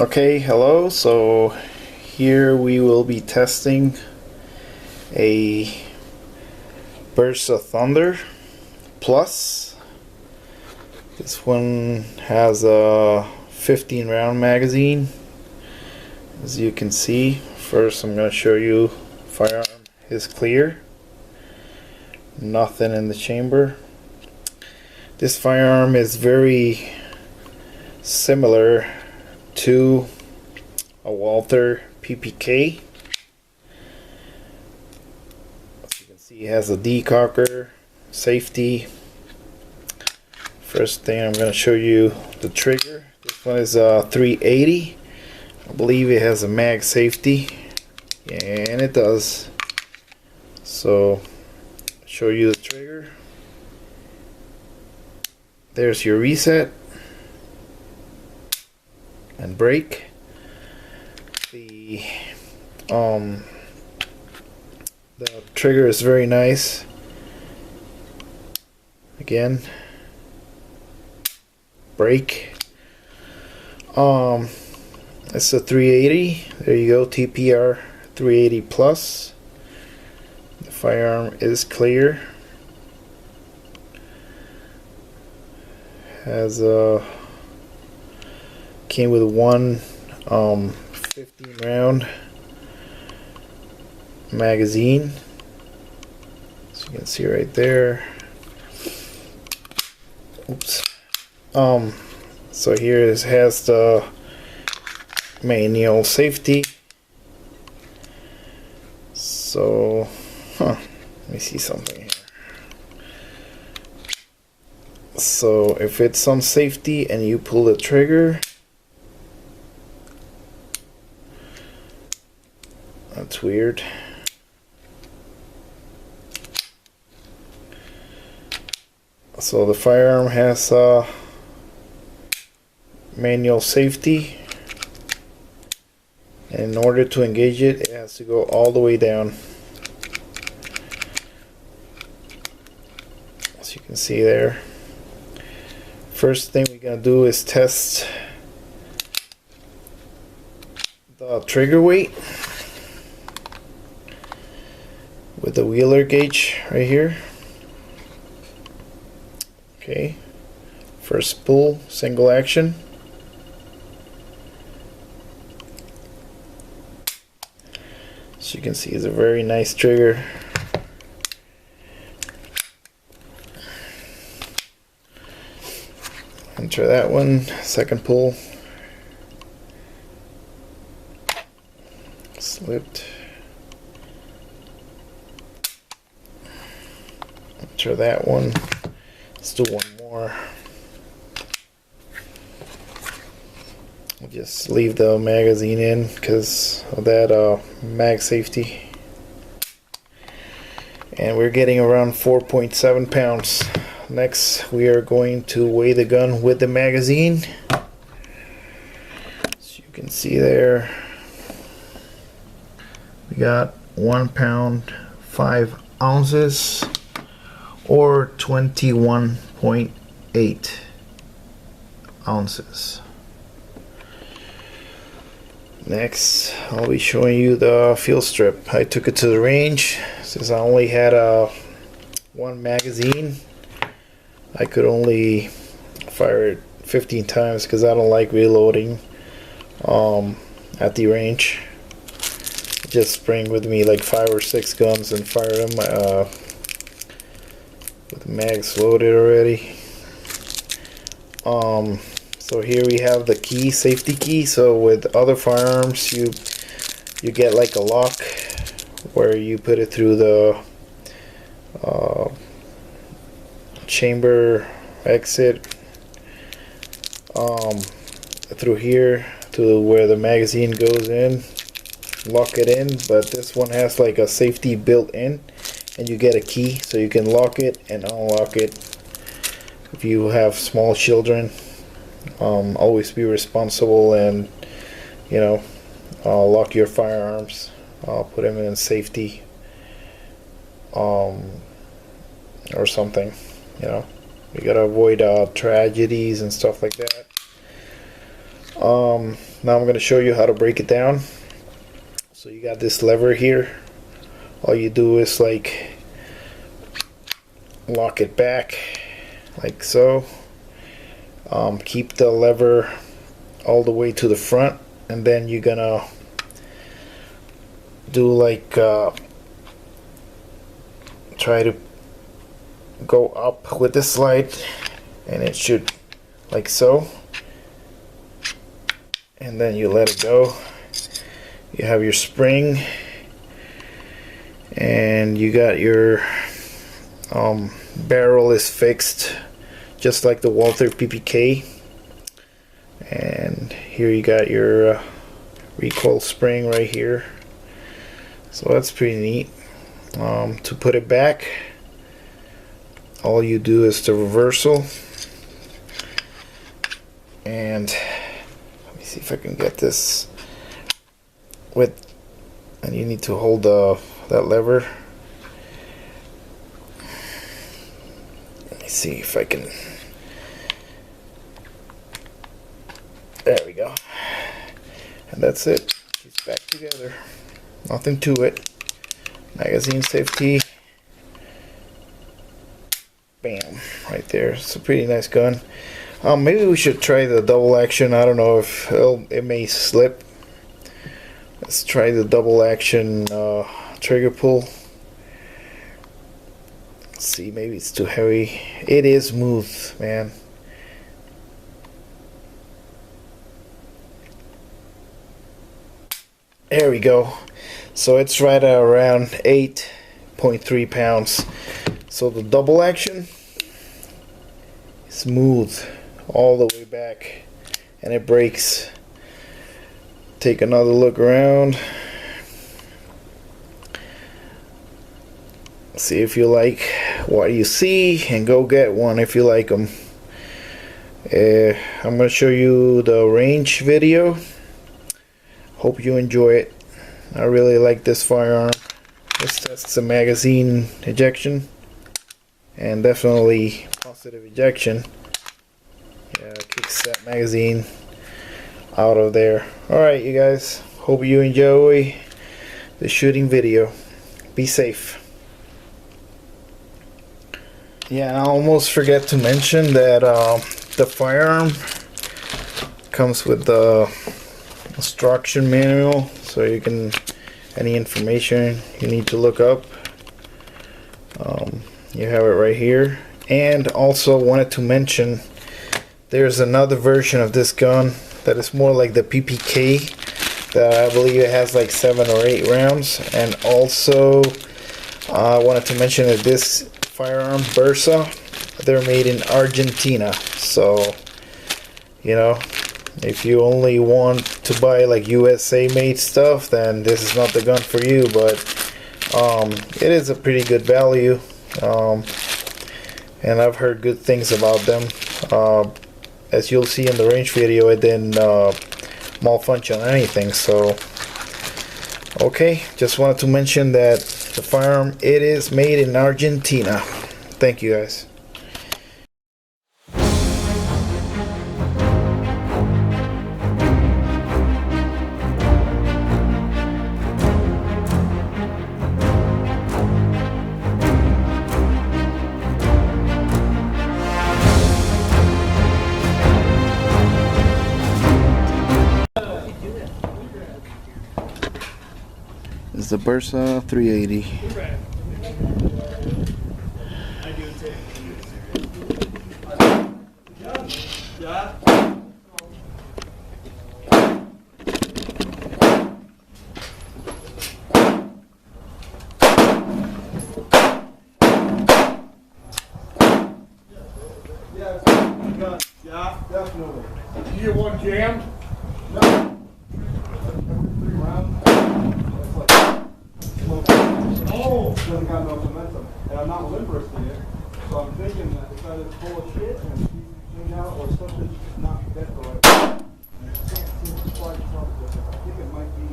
Okay, hello. So here we will be testing a Bersa Thunder Plus. This one has a 15 round magazine. As you can see, first I'm going to show you firearm is clear. Nothing in the chamber. This firearm is very similar to a Walther PPK. As you can see, it has a decocker, safety. First thing, I'm going to show you the trigger. This one is a 380. I believe it has a mag safety, and it does. So, show you the trigger. There's your reset and brake. The trigger is very nice. Again, brake. It's a 380. There you go, TPR 380 plus. The firearm is clear. Has a came with one 15 round magazine, as you can see right there. Oops. So here it has the manual safety. So let me see something here. So if it's on safety and you pull the trigger, that's weird. So the firearm has manual safety, and in order to engage it, it has to go all the way down. As you can see there. First thing we're gonna do is test the trigger weight with the Wheeler gauge right here. Okay, first pull, single action. As you can see, it's a very nice trigger. Enter that one, second pull. Slipped. Enter that one. Let's do one more. We'll just leave the magazine in because of that mag safety. And we're getting around 4.7 pounds. Next, we are going to weigh the gun with the magazine. As you can see there, we got 1 pound 5 ounces, or 21.8 ounces. Next, I'll be showing you the field strip. I took it to the range since I only had one magazine. I could only fire it 15 times because I don't like reloading at the range. Just bring with me like 5 or 6 guns and fire them with the mags loaded already. So here we have the key, safety key. So with other firearms, you get like a lock where you put it through the chamber exit, through here to where the magazine goes in, lock it in. But this one has like a safety built in, and you get a key so you can lock it and unlock it. If you have small children, always be responsible and lock your firearms. Put them in safety, or something. We gotta avoid tragedies and stuff like that. now I'm going to show you how to break it down. So you got this lever here. All you do is like lock it back like so. Keep the lever all the way to the front, and then you're gonna do like try to go up with the slide, and it should like so, and then you let it go. You have your spring, and you got your barrel is fixed just like the Walther PPK, and here you got your recoil spring right here. So that's pretty neat. To put it back, all you do is the reversal, and let me see if I can get this with, and you need to hold that lever. Let me see if I can. There we go. And that's it. It's back together. Nothing to it. Magazine safety. Bam. Right there. It's a pretty nice gun. Maybe we should try the double action. I don't know if it may slip. Let's try the double action trigger pull. Let's see, maybe it's too heavy. It is smooth, man. There we go. So it's right around 8.3 pounds. So the double action, smooth all the way back, and it breaks. Take another look around. See if you like what you see, and go get one if you like them. I'm going to show you the range video. Hope you enjoy it. I really like this firearm. This tests the magazine ejection, and definitely positive ejection. Yeah, kicks that magazine out of there. Alright, you guys, hope you enjoy the shooting video. Be safe. Yeah, and I almost forget to mention that the firearm comes with the instruction manual, so you can, any information you need to look up, you have it right here. And also wanted to mention, there's another version of this gun that is more like the PPK, that I believe it has like 7 or 8 rounds. And also I wanted to mention that this firearm, Bersa, they're made in Argentina. So, you know, if you only want to buy like USA made stuff, then this is not the gun for you. But it is a pretty good value, and I've heard good things about them. As you'll see in the range video, it didn't malfunction or anything. So okay, just wanted to mention that the firearm, it is made in Argentina. Thank you guys. This is the Bersa 380. Yeah, definitely. You get one jammed? No. Every 3 rounds. Oh! Doesn't got no momentum. And I'm not limb wristing it. So I'm thinking that it's either full of shit and it's clean out or something's not dead right. And I can't seem to quite trust it. I think it might be.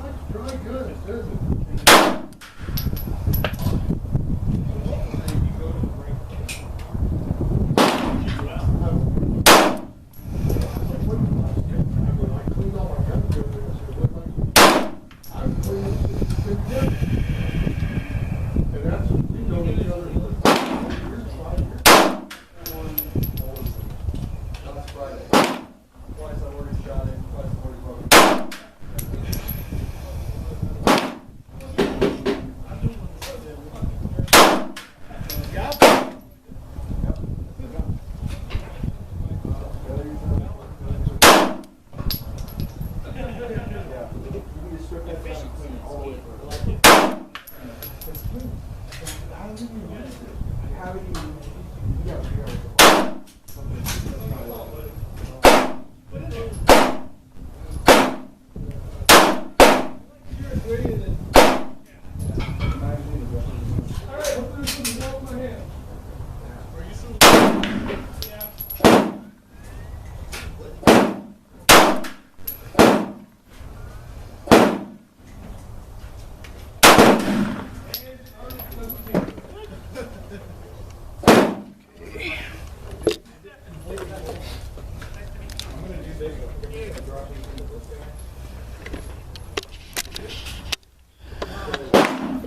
It's really good. It says it.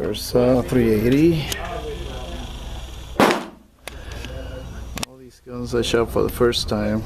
Bersa 380. All these guns I shot for the first time.